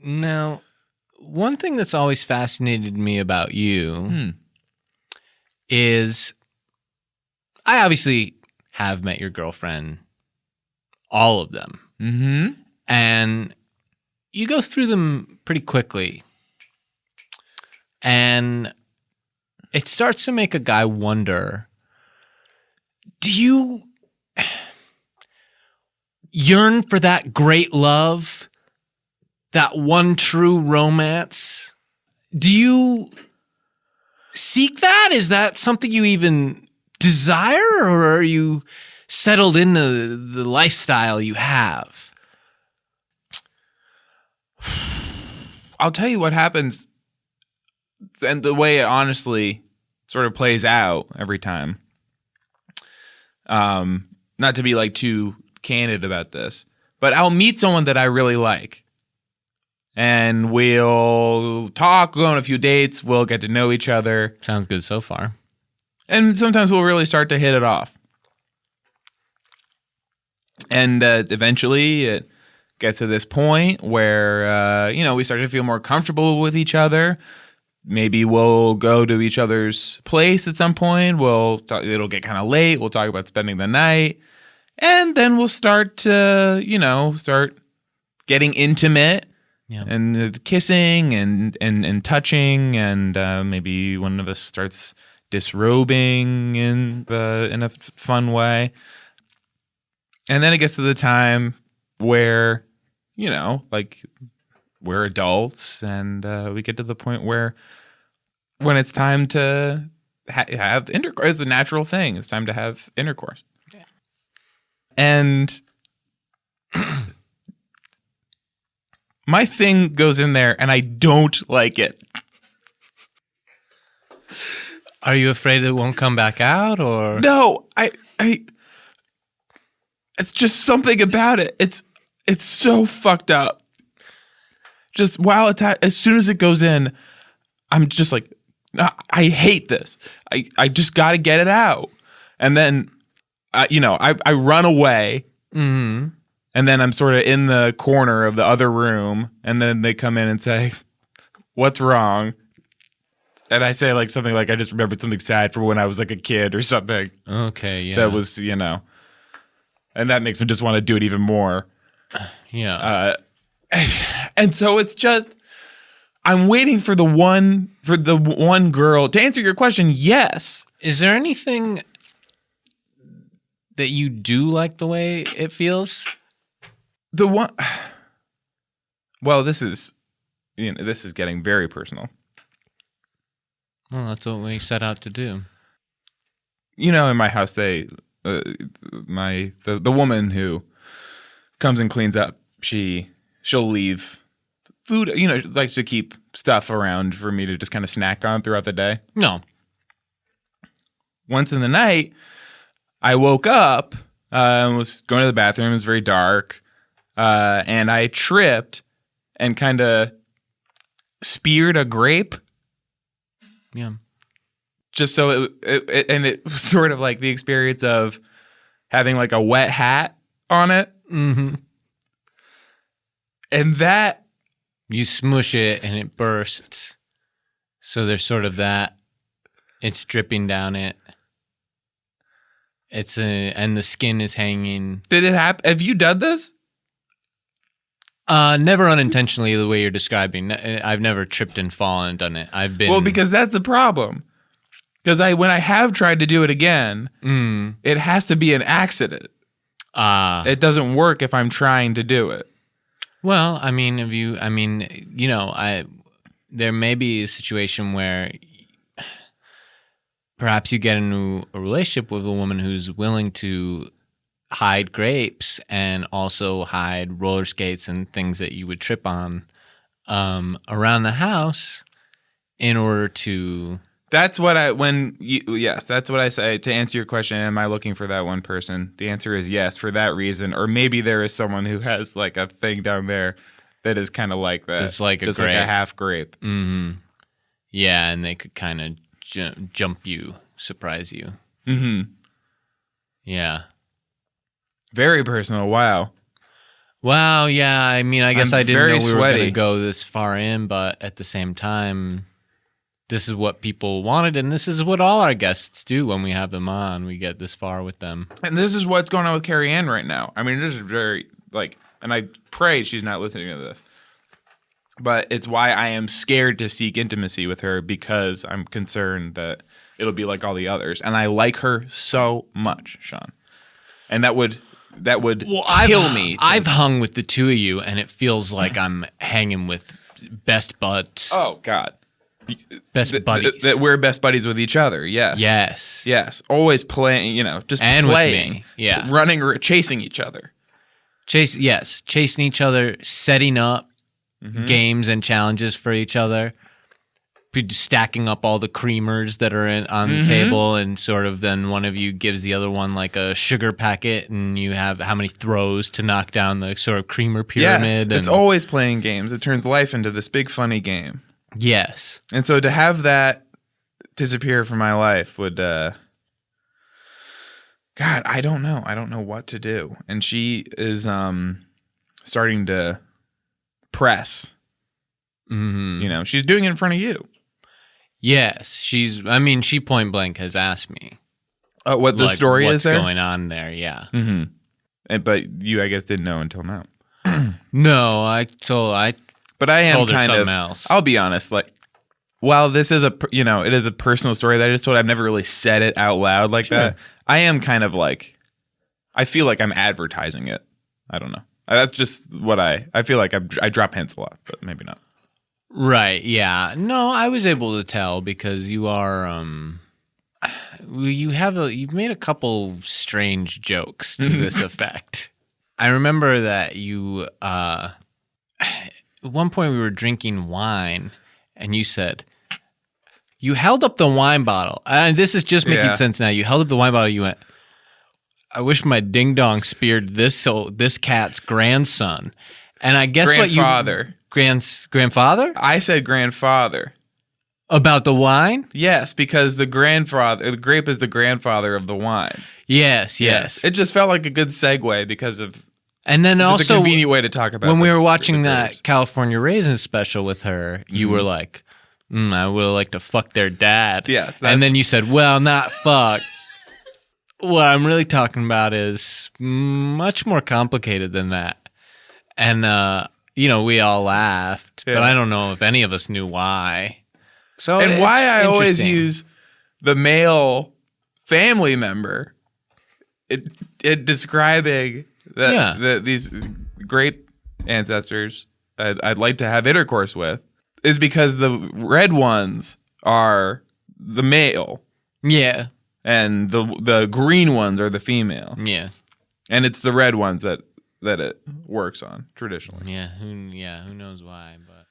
Now, one thing that's always fascinated me about you is I obviously have met your girlfriend, all of them. Mm-hmm. And you go through them pretty quickly. And it starts to make a guy wonder, do you yearn for that great love, that one true romance? Do you seek that? Is that something you even desire, or are you settled into the lifestyle you have? I'll tell you what happens, and the way it honestly sort of plays out every time. Not to be like too candid about this, but I'll meet someone that I really like, and we'll talk, go on a few dates, we'll get to know each other. Sounds good so far. And sometimes we'll really start to hit it off. And eventually it gets to this point where, we start to feel more comfortable with each other. Maybe we'll go to each other's place at some point. It'll get kind of late. We'll talk about spending the night. And then we'll start to, start getting intimate. Yeah. And kissing and touching. And maybe one of us starts disrobing in a fun way. And then it gets to the time where, we're adults, and we get to the point where when it's time to have intercourse, it's a natural thing. It's time to have intercourse. Yeah. And my thing goes in there, and I don't like it. Are you afraid it won't come back out, or? No, I it's just something about it. It's so fucked up. Just while as soon as it goes in, I'm just like, I hate this. I just got to get it out. And then, I run away. Mm-hmm. And then I'm sort of in the corner of the other room. And then they come in and say, "What's wrong?" And I say something like, I just remembered something sad from when I was a kid or something. Okay, yeah. That was, and that makes them just want to do it even more. Yeah. And so it's just, I'm waiting for the one girl to answer your question. Yes. Is there anything that you do like the way it feels? Well, this is getting very personal. Well, that's what we set out to do. In my house, the woman who comes and cleans up, she'll leave food, likes to keep stuff around for me to just kind of snack on throughout the day. No. Once in the night, I woke up and was going to the bathroom. It was very dark, and I tripped and kind of speared a grape. Yeah. Just so it was sort of like the experience of having a wet hat on it. Mm-hmm. And that, you smush it and it bursts. So there's sort of that. It's dripping down it. And the skin is hanging. Did it happen? Have you done this? Never unintentionally the way you're describing. I've never tripped and fallen and done it. I've been... Well, because that's the problem. Because when I have tried to do it again, it has to be an accident. It doesn't work if I'm trying to do it. Well, there may be a situation where perhaps you get into a relationship with a woman who's willing to hide grapes and also hide roller skates and things that you would trip on around the house in order to... That's what that's what I say to answer your question. Am I looking for that one person? The answer is yes, for that reason. Or maybe there is someone who has a thing down there that is kind of like that. It's like just a grape. Like a half grape. Mm-hmm. Yeah, and they could kind of jump you, surprise you. Mm-hmm. Yeah. Very personal. Wow. Wow, yeah. I mean, I guess I'm I didn't very know we were going to sweaty. go this far in, but at the same time, this is what people wanted, and this is what all our guests do when we have them on. We get this far with them. And this is what's going on with Carrie Ann right now. I mean, this is very, like, and I pray she's not listening to this. But it's why I am scared to seek intimacy with her, because I'm concerned that it'll be like all the others. And I like her so much, Sean. And that would kill me. I've hung with the two of you, and it feels like I'm hanging with best buds. Oh, God. Best buddies. That we're best buddies with each other, yes. Yes. Yes. Always playing, just And playing. with me, yeah. Running, chasing each other. Chasing each other, setting up games and challenges for each other, stacking up all the creamers that are on the table, and sort of then one of you gives the other one like a sugar packet, and you have how many throws to knock down the sort of creamer pyramid. Yes, it's always playing games. It turns life into this big funny game. Yes. And so to have that disappear from my life would, God, I don't know. I don't know what to do. And she is starting to press. Mm-hmm. She's doing it in front of you. Yes. She point blank has asked me. What the story is there? What's going on there, yeah. Mm-hmm. But you, I guess, didn't know until now. No, But I am told her kind of. something else. I'll be honest. Like, while this is it is a personal story that I just told. I've never really said it out loud like that. I am kind of like, I feel like I'm advertising it. I don't know. That's just what I feel like. I drop hints a lot, but maybe not. Right. Yeah. No, I was able to tell because you are. You've made a couple strange jokes to this effect. I remember that you. At one point we were drinking wine, and you said, you held up the wine bottle. And this is just making sense now. You held up the wine bottle, you went, I wish my ding-dong speared this cat's grandson. And I guess grandfather. Grandfather? I said grandfather. About the wine? Yes, because the grape is the grandfather of the wine. Yes. It just felt like a good segue because of... And then also, it's a convenient way to talk about when we were the watching grapes. that California Raisin special with her, you were like, I would like to fuck their dad. Yes. And then you said, well, not fuck. What I'm really talking about is much more complicated than that. And, we all laughed, but I don't know if any of us knew why. So and why I always interesting. use the male family member it describing these grape ancestors I'd like to have intercourse with is because the red ones are the male. Yeah. And the green ones are the female. Yeah. And it's the red ones that it works on traditionally. Yeah. Who knows why, but